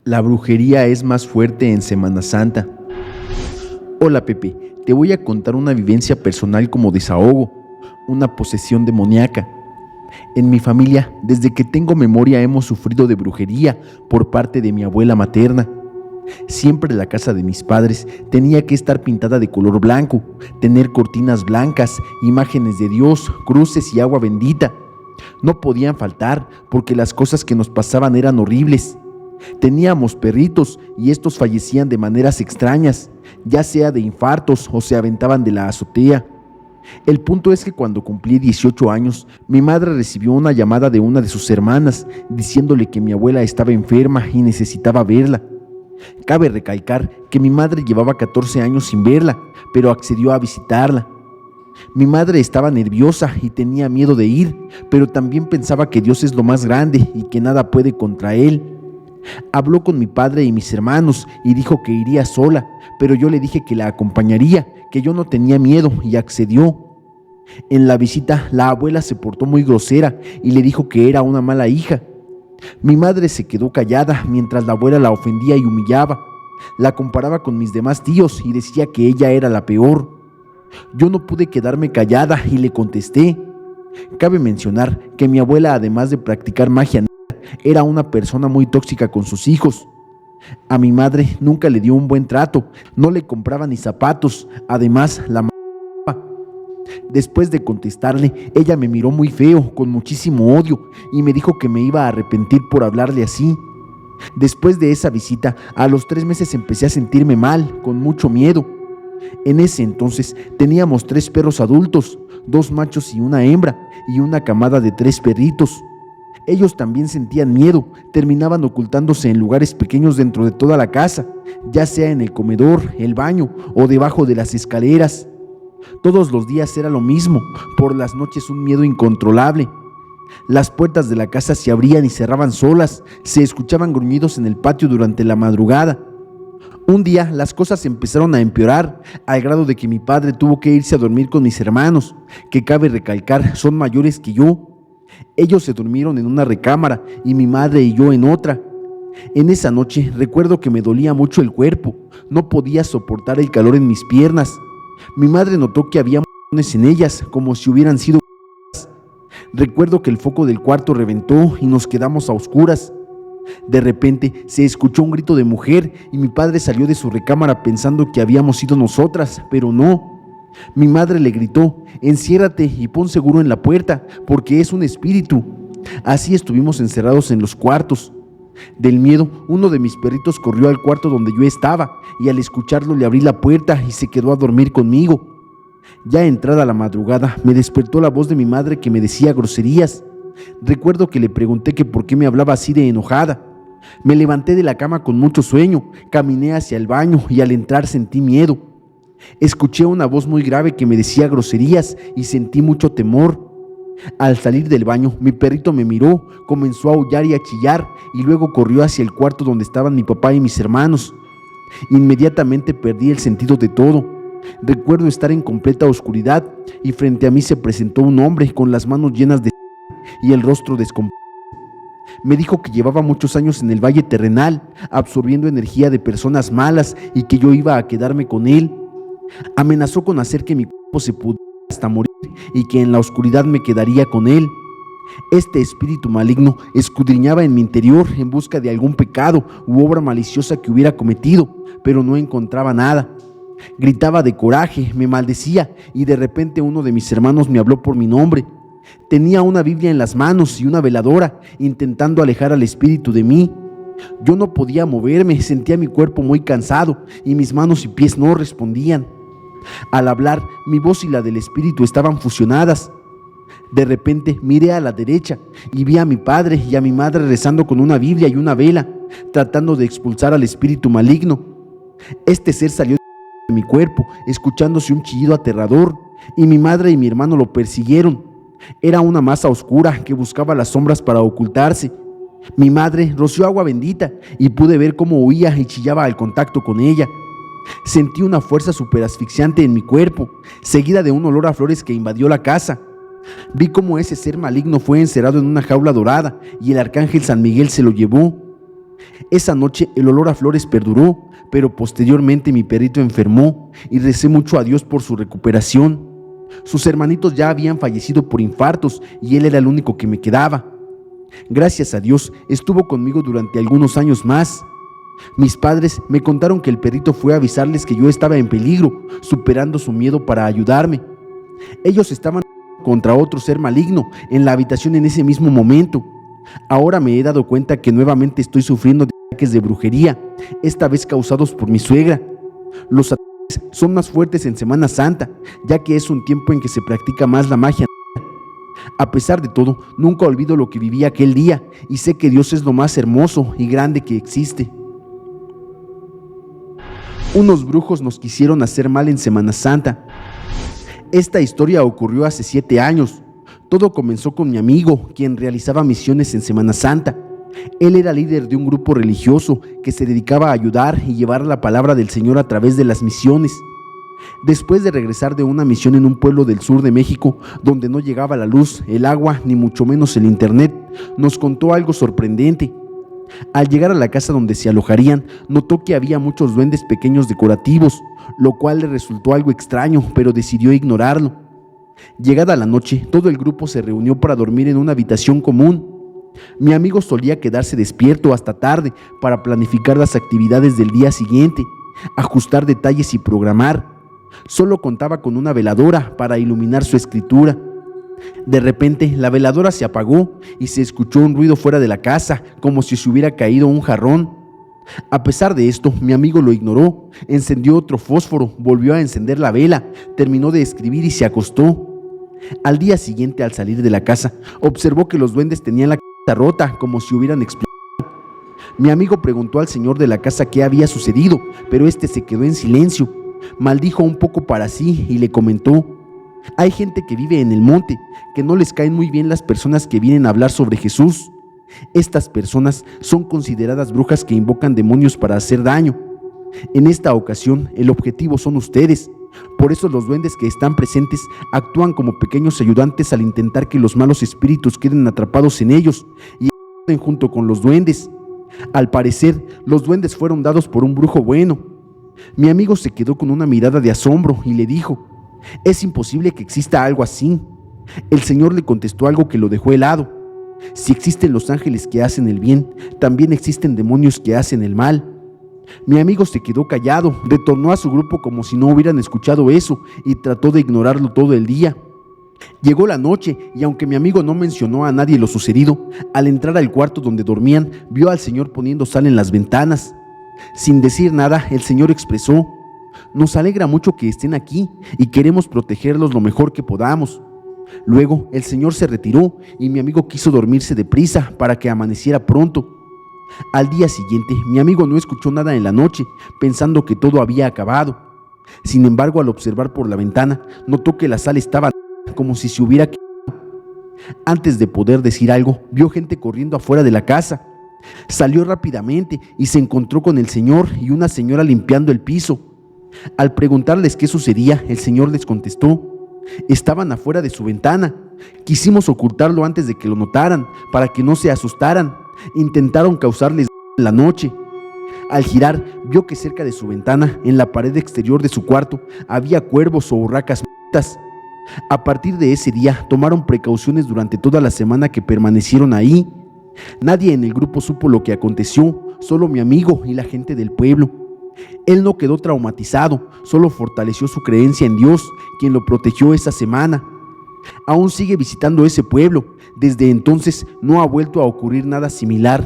La brujería es más fuerte en Semana Santa. Hola Pepe, te voy a contar una vivencia personal como desahogo, una posesión demoníaca. En mi familia, desde que tengo memoria hemos sufrido de brujería por parte de mi abuela materna. Siempre la casa de mis padres tenía que estar pintada de color blanco, tener cortinas blancas, imágenes de Dios, cruces y agua bendita. No podían faltar porque las cosas que nos pasaban eran horribles. Teníamos perritos y estos fallecían de maneras extrañas, ya sea de infartos o se aventaban de la azotea. El punto es que cuando cumplí 18 años, mi madre recibió una llamada de una de sus hermanas diciéndole que mi abuela estaba enferma y necesitaba verla. Cabe recalcar que mi madre llevaba 14 años sin verla, pero accedió a visitarla. Mi madre estaba nerviosa y tenía miedo de ir, pero también pensaba que Dios es lo más grande y que nada puede contra él. Habló con mi padre y mis hermanos y dijo que iría sola, pero yo le dije que la acompañaría, que yo no tenía miedo y accedió. En la visita, la abuela se portó muy grosera y le dijo que era una mala hija. Mi madre se quedó callada mientras la abuela la ofendía y humillaba. La comparaba con mis demás tíos y decía que ella era la peor. Yo no pude quedarme callada y le contesté. Cabe mencionar que mi abuela, además de practicar magia, era una persona muy tóxica con sus hijos. A mi madre nunca le dio un buen trato, no le compraba ni zapatos, además la maltrataba. Después de contestarle, ella me miró muy feo, con muchísimo odio, y me dijo que me iba a arrepentir por hablarle así. Después de esa visita, a los 3 meses empecé a sentirme mal, con mucho miedo. En ese entonces teníamos 3 perros adultos, 2 machos y una hembra, y una camada de 3 perritos. Ellos también sentían miedo, terminaban ocultándose en lugares pequeños dentro de toda la casa, ya sea en el comedor, el baño o debajo de las escaleras. Todos los días era lo mismo, por las noches un miedo incontrolable. Las puertas de la casa se abrían y cerraban solas, se escuchaban gruñidos en el patio durante la madrugada. Un día las cosas empezaron a empeorar, al grado de que mi padre tuvo que irse a dormir con mis hermanos, que cabe recalcar son mayores que yo. Ellos se durmieron en una recámara y mi madre y yo en otra. En esa noche recuerdo que me dolía mucho el cuerpo, no podía soportar el calor en mis piernas. Mi madre notó que había moretones en ellas, como si hubieran sido. Recuerdo que el foco del cuarto reventó y nos quedamos a oscuras. De repente se escuchó un grito de mujer y mi padre salió de su recámara pensando que habíamos sido nosotras, pero no. Mi madre le gritó: enciérrate y pon seguro en la puerta, porque es un espíritu. Así estuvimos encerrados en los cuartos. Del miedo, uno de mis perritos corrió al cuarto donde yo estaba, y al escucharlo le abrí la puerta y se quedó a dormir conmigo. Ya entrada la madrugada, me despertó la voz de mi madre que me decía groserías. Recuerdo que le pregunté que por qué me hablaba así de enojada. Me levanté de la cama con mucho sueño, caminé hacia el baño y al entrar sentí miedo. Escuché una voz muy grave que me decía groserías y sentí mucho temor. Al salir del baño, mi perrito me miró, comenzó a aullar y a chillar y luego corrió hacia el cuarto donde estaban mi papá y mis hermanos. Inmediatamente perdí el sentido de todo. Recuerdo estar en completa oscuridad y frente a mí se presentó un hombre con las manos llenas de sangre y el rostro descompuesto. Me dijo que llevaba muchos años en el valle terrenal, absorbiendo energía de personas malas y que yo iba a quedarme con él. Amenazó con hacer que mi cuerpo se pudriera hasta morir y que en la oscuridad me quedaría con él. Este espíritu maligno escudriñaba en mi interior en busca de algún pecado u obra maliciosa que hubiera cometido, pero no encontraba nada. Gritaba de coraje, me maldecía y de repente uno de mis hermanos me habló por mi nombre. Tenía una Biblia en las manos y una veladora, intentando alejar al espíritu de mí. Yo no podía moverme, sentía mi cuerpo muy cansado y mis manos y pies no respondían. Al hablar, mi voz y la del espíritu estaban fusionadas. De repente miré a la derecha y vi a mi padre y a mi madre rezando con una Biblia y una vela, tratando de expulsar al espíritu maligno. Este ser salió de mi cuerpo, escuchándose un chillido aterrador, y mi madre y mi hermano lo persiguieron. Era una masa oscura que buscaba las sombras para ocultarse. Mi madre roció agua bendita y pude ver cómo huía y chillaba al contacto con ella. Sentí una fuerza súper asfixiante en mi cuerpo, seguida de un olor a flores que invadió la casa. Vi cómo ese ser maligno fue encerrado en una jaula dorada y el arcángel San Miguel se lo llevó. Esa noche el olor a flores perduró, pero posteriormente mi perrito enfermó y recé mucho a Dios por su recuperación. Sus hermanitos ya habían fallecido por infartos y él era el único que me quedaba. Gracias a Dios estuvo conmigo durante algunos años más. Mis padres me contaron que el perrito fue a avisarles que yo estaba en peligro, superando su miedo para ayudarme. Ellos estaban contra otro ser maligno en la habitación en ese mismo momento. Ahora me he dado cuenta que nuevamente estoy sufriendo de ataques de brujería, esta vez causados por mi suegra. Los ataques son más fuertes en Semana Santa, ya que es un tiempo en que se practica más la magia. A pesar de todo, nunca olvido lo que viví aquel día y sé que Dios es lo más hermoso y grande que existe. Unos brujos nos quisieron hacer mal en Semana Santa. Esta historia ocurrió hace 7 años. Todo comenzó con mi amigo, quien realizaba misiones en Semana Santa. Él era líder de un grupo religioso que se dedicaba a ayudar y llevar la palabra del Señor a través de las misiones. Después de regresar de una misión en un pueblo del sur de México, donde no llegaba la luz, el agua, ni mucho menos el internet, nos contó algo sorprendente. Al llegar a la casa donde se alojarían, notó que había muchos duendes pequeños decorativos, lo cual le resultó algo extraño, pero decidió ignorarlo. Llegada la noche, todo el grupo se reunió para dormir en una habitación común. Mi amigo solía quedarse despierto hasta tarde para planificar las actividades del día siguiente, ajustar detalles y programar. Solo contaba con una veladora para iluminar su escritura. De repente, la veladora se apagó y se escuchó un ruido fuera de la casa, como si se hubiera caído un jarrón. A pesar de esto, mi amigo lo ignoró, encendió otro fósforo, volvió a encender la vela, terminó de escribir y se acostó. Al día siguiente, al salir de la casa, observó que los duendes tenían la cabeza rota, como si hubieran explotado. Mi amigo preguntó al señor de la casa qué había sucedido, pero este se quedó en silencio. Maldijo un poco para sí y le comentó: hay gente que vive en el monte, que no les caen muy bien las personas que vienen a hablar sobre Jesús. Estas personas son consideradas brujas que invocan demonios para hacer daño. En esta ocasión, el objetivo son ustedes. Por eso los duendes que están presentes actúan como pequeños ayudantes al intentar que los malos espíritus queden atrapados en ellos y estén junto con los duendes. Al parecer, los duendes fueron dados por un brujo bueno. Mi amigo se quedó con una mirada de asombro y le dijo: es imposible que exista algo así. El Señor le contestó algo que lo dejó helado: si existen los ángeles que hacen el bien, también existen demonios que hacen el mal. Mi amigo se quedó callado, retornó a su grupo como si no hubieran escuchado eso y trató de ignorarlo todo el día. Llegó la noche y aunque mi amigo no mencionó a nadie lo sucedido, al entrar al cuarto donde dormían, vio al Señor poniendo sal en las ventanas. Sin decir nada, el Señor expresó: nos alegra mucho que estén aquí y queremos protegerlos lo mejor que podamos. Luego el Señor se retiró y mi amigo quiso dormirse deprisa para que amaneciera pronto. Al día siguiente, mi amigo no escuchó nada en la noche, pensando que todo había acabado. Sin embargo, al observar por la ventana, notó que la sal estaba como si se hubiera quemado. Antes de poder decir algo, vio gente corriendo afuera de la casa. Salió rápidamente y se encontró con el Señor y una señora limpiando el piso. Al preguntarles qué sucedía, el Señor les contestó: estaban afuera de su ventana. Quisimos ocultarlo antes de que lo notaran, para que no se asustaran. Intentaron causarles en la noche. Al girar, vio que cerca de su ventana, en la pared exterior de su cuarto, había cuervos o urracas muertas. A partir de ese día, tomaron precauciones durante toda la semana que permanecieron ahí. Nadie en el grupo supo lo que aconteció, solo mi amigo y la gente del pueblo. Él no quedó traumatizado, solo fortaleció su creencia en Dios, quien lo protegió esa semana. Aún sigue visitando ese pueblo. Desde entonces no ha vuelto a ocurrir nada similar.